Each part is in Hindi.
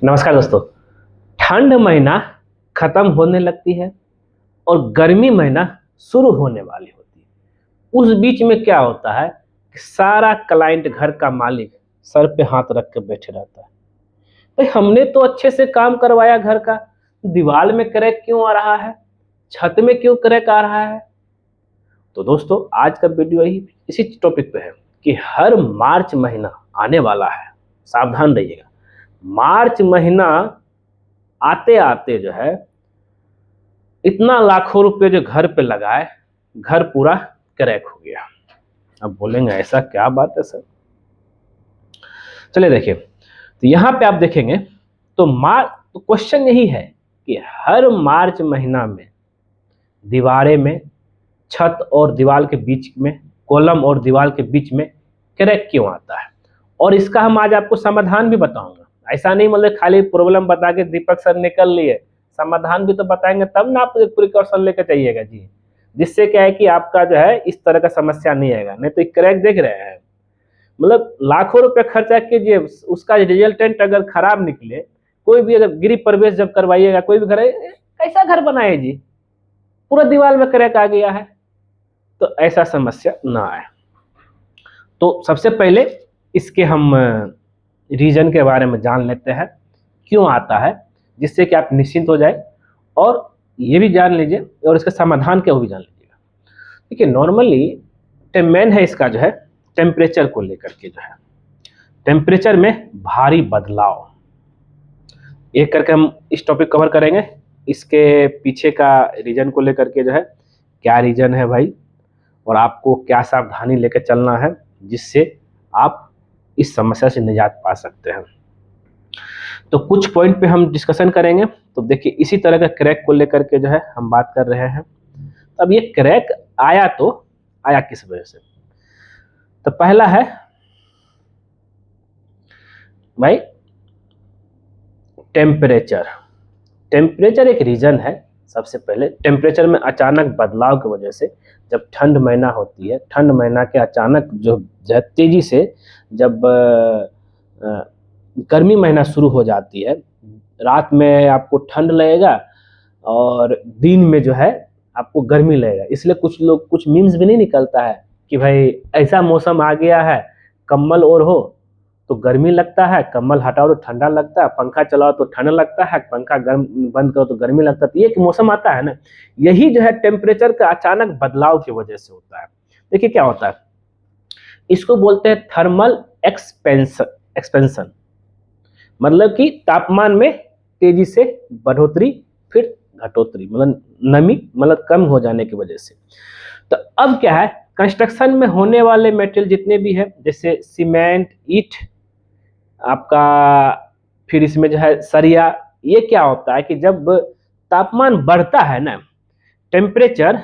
नमस्कार दोस्तों। ठंड महीना खत्म होने लगती है और गर्मी महीना शुरू होने वाली होती है। उस बीच में क्या होता है कि सारा क्लाइंट, घर का मालिक सर पे हाथ रख के बैठे रहता है। भाई हमने तो अच्छे से काम करवाया घर का, दीवार में क्रैक क्यों आ रहा है, छत में क्यों क्रैक आ रहा है। तो दोस्तों आज का वीडियो ही इसी टॉपिक पे है कि हर मार्च महीना आने वाला है, सावधान रहिएगा। मार्च महीना आते आते जो है इतना लाखों रुपए जो घर पे लगाए, घर पूरा क्रैक हो गया। अब बोलेंगे ऐसा क्या बात है सर। चलिए देखिए, तो यहाँ पे आप देखेंगे तो क्वेश्चन यही है कि हर मार्च महीना में दीवारें में, छत और दीवार के बीच में, कॉलम और दीवार के बीच में क्रैक क्यों आता है। और इसका हम आज आपको समाधान भी बताऊंगा। ऐसा नहीं मतलब खाली प्रॉब्लम बता के दीपक सर निकल लिए, समाधान भी तो बताएंगे तब ना आप प्रिकॉशन लेकर चाहिएगा जी, जिससे क्या है कि आपका जो है इस तरह का समस्या नहीं आएगा। नहीं तो क्रैक देख रहे हैं, मतलब लाखों रुपए खर्चा कीजिए, उसका रिजल्टेंट अगर खराब निकले, कोई भी अगर गृह प्रवेश जब करवाइएगा, कोई भी घर कैसा घर बनाए जी, पूरा दीवार में क्रैक आ गया है, तो ऐसा समस्या ना आए। तो सबसे पहले इसके हम रीजन के बारे में जान लेते हैं, क्यों आता है, जिससे कि आप निश्चिंत हो जाए और ये भी जान लीजिए और इसका समाधान क्या वो भी जान लीजिएगा। देखिए नॉर्मली मेन है इसका जो है टेम्परेचर को लेकर के, जो है टेम्परेचर में भारी बदलाव। एक करके हम इस टॉपिक कवर करेंगे, इसके पीछे का रीजन को लेकर के जो है क्या रीजन है भाई, और आपको क्या सावधानी लेकर चलना है जिससे आप इस समस्या से निजात पा सकते हैं। तो कुछ पॉइंट पे हम डिस्कशन करेंगे। तो देखिए इसी तरह का क्रैक को लेकर के जो है हम बात कर रहे हैं। अब ये क्रैक आया तो आया किस वजह से। तो पहला है भाई टेम्परेचर। टेम्परेचर एक रीजन है। सबसे पहले टेम्परेचर में अचानक बदलाव की वजह से, जब ठंड महीना होती है, ठंड महीना के अचानक जो तेजी से जब गर्मी महीना शुरू हो जाती है, रात में आपको ठंड लगेगा और दिन में जो है आपको गर्मी लगेगा। इसलिए कुछ लोग, कुछ मीम्स भी नहीं निकलता है कि भाई ऐसा मौसम आ गया है, कम्बल ओढ़ो तो गर्मी लगता है, कम्बल हटाओ तो ठंडा लगता है, पंखा चलाओ तो ठंडा लगता है, पंखा गर्म बंद करो तो गर्मी लगता है। तो ये एक मौसम आता है ना, यही जो है टेम्परेचर का अचानक बदलाव की वजह से होता है। देखिए क्या होता है, इसको बोलते हैं थर्मल एक्सपेंशन, मतलब कि तापमान में तेजी से बढ़ोतरी फिर घटोतरी, मतलब नमी मतलब कम हो जाने की वजह से। तो अब क्या है, कंस्ट्रक्शन में होने वाले मटेरियल जितने भी है, जैसे सीमेंट, ईंट आपका, फिर इसमें जो है सरिया, ये क्या होता है कि जब तापमान बढ़ता है ना, टेम्परेचर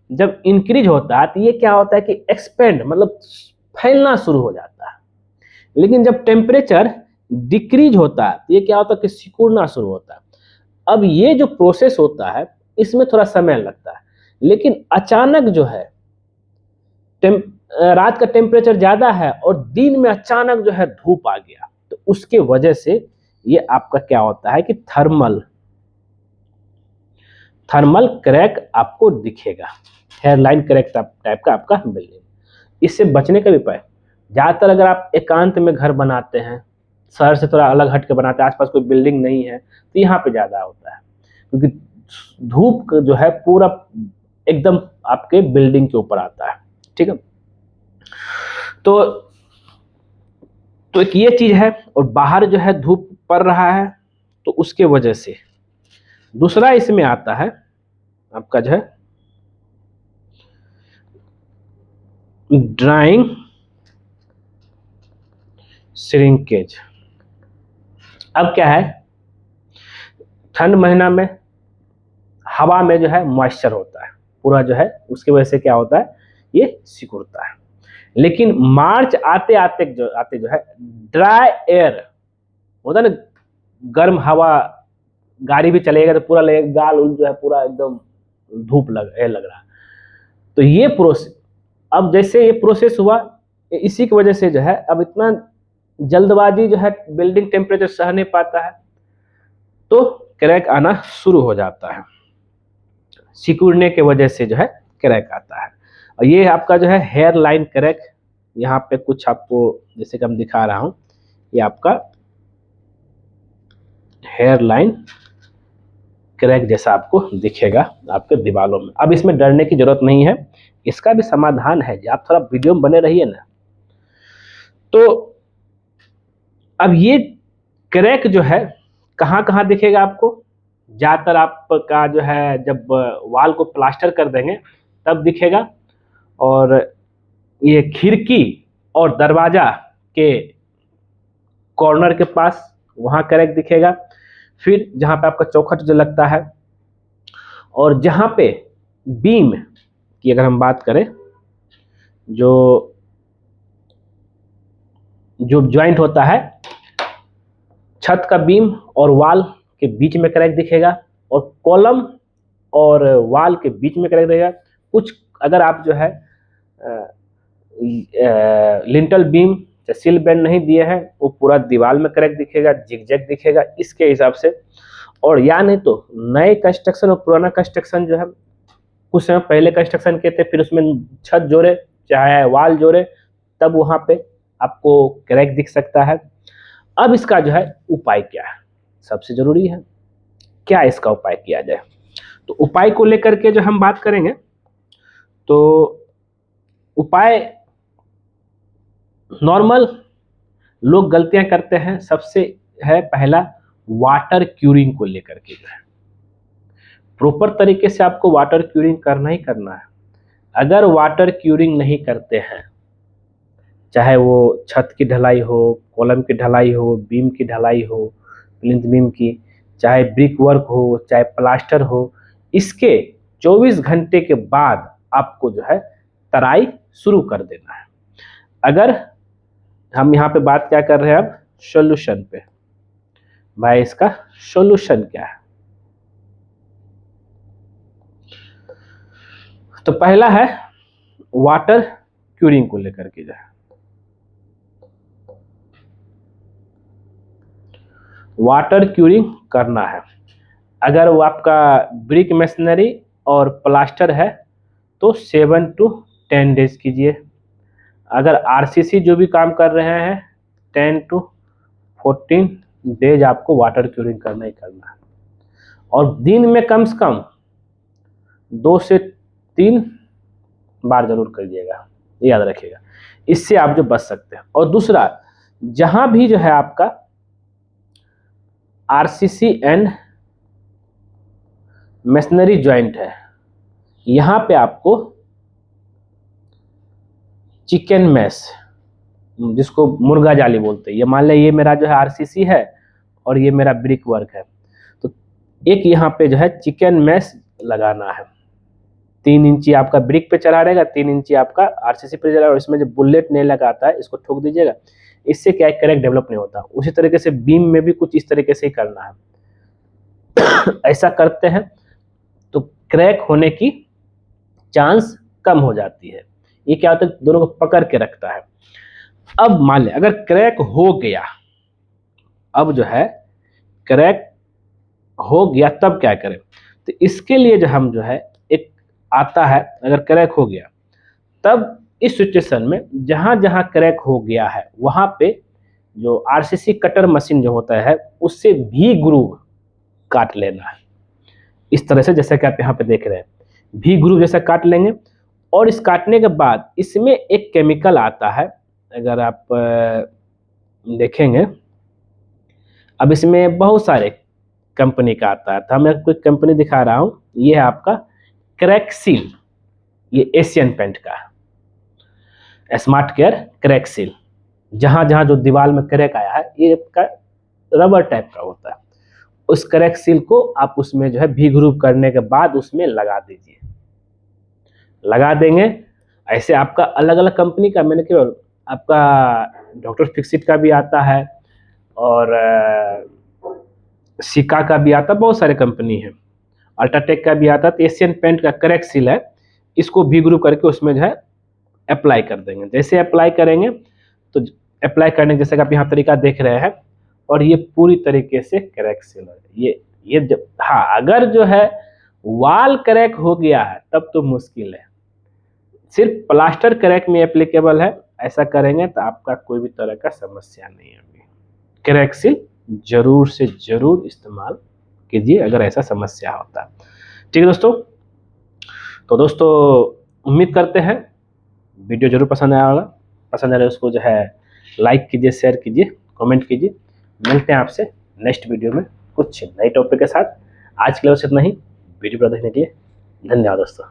जब इंक्रीज होता है, तो ये क्या होता है कि एक्सपेंड मतलब फैलना शुरू हो जाता है। लेकिन जब टेम्परेचर डिक्रीज होता है तो ये क्या होता है कि सिकुड़ना शुरू होता है। अब ये जो प्रोसेस होता है इसमें थोड़ा समय लगता है, लेकिन अचानक जो है रात का टेम्परेचर ज्यादा है और दिन में अचानक जो है धूप आ गया, तो उसके वजह से ये आपका क्या होता है कि थर्मल क्रैक आपको दिखेगा, हेयरलाइन क्रैक टाइप का आपका मिलेगा। इससे बचने का भी उपाय, ज्यादातर अगर आप एकांत में घर बनाते हैं, शहर से थोड़ा अलग हट के बनाते हैं, आसपास कोई बिल्डिंग नहीं है, तो यहाँ पे ज्यादा होता है, क्योंकि धूप जो है पूरा एकदम आपके बिल्डिंग के ऊपर आता है। ठीक है, तो एक ये चीज है, और बाहर जो है धूप पड़ रहा है तो उसके वजह से। दूसरा इसमें आता है आपका जो है ड्राइंग श्रिंकेज। अब क्या है, ठंड महीना में हवा में जो है मॉइस्चर होता है पूरा, जो है उसकी वजह से क्या होता है, ये सिकुड़ता है। लेकिन मार्च आते आते जो है ड्राई एयर होता है ना, गर्म हवा, गाड़ी भी चलेगा तो पूरा लगेगा गाल उल जो है पूरा एकदम धूप लग रहा है। तो ये प्रोसेस, अब जैसे ये प्रोसेस हुआ, इसी की वजह से जो है अब इतना जल्दबाजी जो है बिल्डिंग टेम्परेचर सह नहीं पाता है तो क्रैक आना शुरू हो जाता है, सिकुड़ने के वजह से जो है क्रैक आता है। और ये आपका जो है हेयर लाइन क्रैक, यहाँ पे कुछ आपको जैसे कि हम दिखा रहा हूँ, ये आपका हेयर लाइन क्रैक जैसा आपको दिखेगा आपके दीवारों में। अब इसमें डरने की जरूरत नहीं है, इसका भी समाधान है, आप थोड़ा वीडियो में बने रहिए ना। तो अब ये क्रैक जो है कहाँ कहाँ दिखेगा आपको, ज़्यादातर आपका जो है जब वाल को प्लास्टर कर देंगे तब दिखेगा, और ये खिड़की और दरवाजा के कॉर्नर के पास वहाँ क्रैक दिखेगा, फिर जहाँ पे आपका चौखट जो लगता है, और जहाँ पे बीम की अगर हम बात करें, जो ज्वाइंट होता है छत का बीम और वाल के बीच में क्रैक दिखेगा, और कॉलम और वाल के बीच में क्रैक दिखेगा। कुछ अगर आप जो है लिंटल बीम या सील बैंड नहीं दिए हैं, वो पूरा दीवार में क्रैक दिखेगा, जिगजैग दिखेगा इसके हिसाब से। और या नहीं तो नए कंस्ट्रक्शन और पुराना कंस्ट्रक्शन जो है, कुछ समय पहले कंस्ट्रक्शन किए थे, फिर उसमें छत जोड़े चाहे वाल जोड़े, तब वहाँ पे आपको क्रैक दिख सकता है। अब इसका जो है उपाय क्या है, सबसे जरूरी है क्या इसका उपाय किया जाए। तो उपाय को लेकर के जो हम बात करेंगे, तो उपाय नॉर्मल लोग गलतियां करते हैं, सबसे है पहला वाटर क्यूरिंग को लेकर के जो है प्रॉपर तरीके से आपको वाटर क्यूरिंग करना ही करना है। अगर वाटर क्यूरिंग नहीं करते हैं, चाहे वो छत की ढलाई हो, कॉलम की ढलाई हो, बीम की ढलाई हो, प्लिंथ बीम की, चाहे ब्रिक वर्क हो, चाहे प्लास्टर हो, इसके 24 घंटे के बाद आपको जो है तराई शुरू कर देना है। अगर हम यहाँ पे बात क्या कर रहे हैं अब सॉल्यूशन पे, भाई इसका सॉल्यूशन क्या है। तो पहला है वाटर क्यूरिंग को लेकर के जो है, वाटर क्यूरिंग करना है। अगर वो आपका ब्रिक मशीनरी और प्लास्टर है तो 7 to 10 डेज कीजिए। अगर आरसीसी जो भी काम कर रहे हैं 10 to 14 डेज आपको वाटर क्यूरिंग करना ही करना है। और दिन में कम से कम 2 से 3 बार जरूर करिएगा, याद रखिएगा, इससे आप जो बच सकते हैं। और दूसरा, जहां भी जो है आपका आरसीसी एंड मशीनरी ज्वाइंट है, यहां पे आपको चिकन मैश, जिसको मुर्गा जाली बोलते हैं, ये मान लें ये मेरा जो है आरसीसी है और ये मेरा ब्रिक वर्क है, तो एक यहाँ पे जो है चिकन मैश लगाना है। 3 इंची आपका ब्रिक पे चढ़ा रहेगा, 3 इंची आपका आरसीसी पे चढ़ा, और इसमें जो बुलेट नहीं लगाता है इसको ठोक दीजिएगा, इससे क्या क्रैक डेवलप नहीं होता। उसी तरीके से बीम में भी कुछ इस तरीके से ही करना है। ऐसा करते हैं तो क्रैक होने की चांस कम हो जाती है। ये क्या होता है, दोनों को पकड़ के रखता है। अब मान लें अगर क्रैक हो गया, अब जो है क्रैक हो गया तब क्या करें। तो इसके लिए जो हम जो है एक आता है, अगर क्रैक हो गया तब इस सिचुएशन में जहां जहां क्रैक हो गया है वहां पे जो आरसीसी कटर मशीन जो होता है उससे भी ग्रूव काट लेना है। इस तरह से जैसा कि आप यहाँ पे देख रहे हैं, भी ग्रूव जैसा काट लेंगे। और इस काटने के बाद इसमें एक केमिकल आता है, अगर आप देखेंगे, अब इसमें बहुत सारे कंपनी का आता है, तो मैं आपको एक कंपनी दिखा रहा हूँ। ये है आपका क्रैक सील, ये एशियन पेंट का है, स्मार्ट केयर क्रैक सील। जहां जहां जो दीवार में क्रैक आया है ये का रबर टाइप का होता है, उस क्रैक सील को आप उसमें जो है भी ग्रूव करने के बाद उसमें लगा दीजिए। लगा देंगे ऐसे आपका अलग अलग कंपनी का, मैंने केवल आपका डॉक्टर फिक्सिट का भी आता है और सिका का भी आता है, बहुत सारे कंपनी है, अल्ट्राटेक का भी आता है। तो एशियन पेंट का क्रैक सील है, इसको भी ग्रूव करके उसमें जो है अप्लाई कर देंगे। जैसे अप्लाई करेंगे तो अप्लाई करने जैसे कि आप यहाँ तरीका देख रहे हैं, और ये पूरी तरीके से क्रैक सील है। ये जब, हाँ, अगर जो है वाल क्रैक हो गया है तब तो मुश्किल है, सिर्फ प्लास्टर क्रैक में एप्लीकेबल है। ऐसा करेंगे तो आपका कोई भी तरह का समस्या नहीं होगी। क्रैक सील जरूर से जरूर इस्तेमाल कीजिए अगर ऐसा समस्या होता है। ठीक है दोस्तों, तो दोस्तों उम्मीद करते हैं वीडियो जरूर पसंद आया होगा। पसंद आए उसको जो है लाइक कीजिए, शेयर कीजिए, कमेंट कीजिए। मिलते हैं आपसे नेक्स्ट वीडियो में कुछ नए टॉपिक के साथ। आज के लिए बस इतना ही। वीडियो पर देखने के लिए धन्यवाद दोस्तों।